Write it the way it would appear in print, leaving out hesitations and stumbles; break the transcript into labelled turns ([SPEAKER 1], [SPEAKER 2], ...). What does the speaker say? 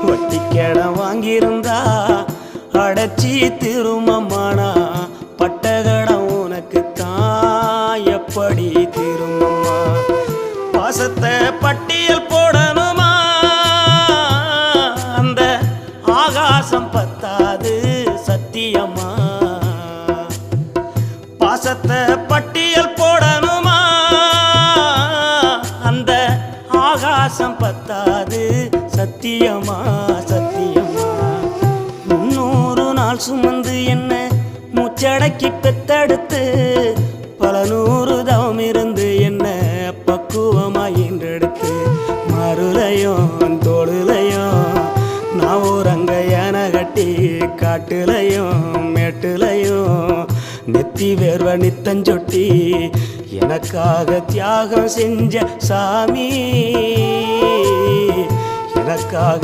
[SPEAKER 1] வட்டிக்கடம் வாங்கியிருந்தா அடைச்சி திருமம்மானா பட்டகடம் உனக்கு தான் எப்படி திருமம்மா பாசத்தை பட்டியல் போடணுமா அந்த ஆகாசம் பத்தாது சத்தியமா பாசத்தை பட்டியல் போடணுமா அந்த ஆகாசம் பத்தாது சத்தியமா சத்தியமா 300 நாள் சுமந்து என்ன மூச்சடக்கி பெத்தெடுத்து பல 100 தவம் இருந்து என்ன பக்குவமாய் இன்றெடுத்து மருளையும் தோளுலையும் நான் ஊரங்க யானை கட்டி காட்டுலையும் மேட்டுலையும் நெத்தி வேர்வ நித்தஞ்சொட்டி எனக்காக தியாகம் செஞ்ச சாமி எனக்காக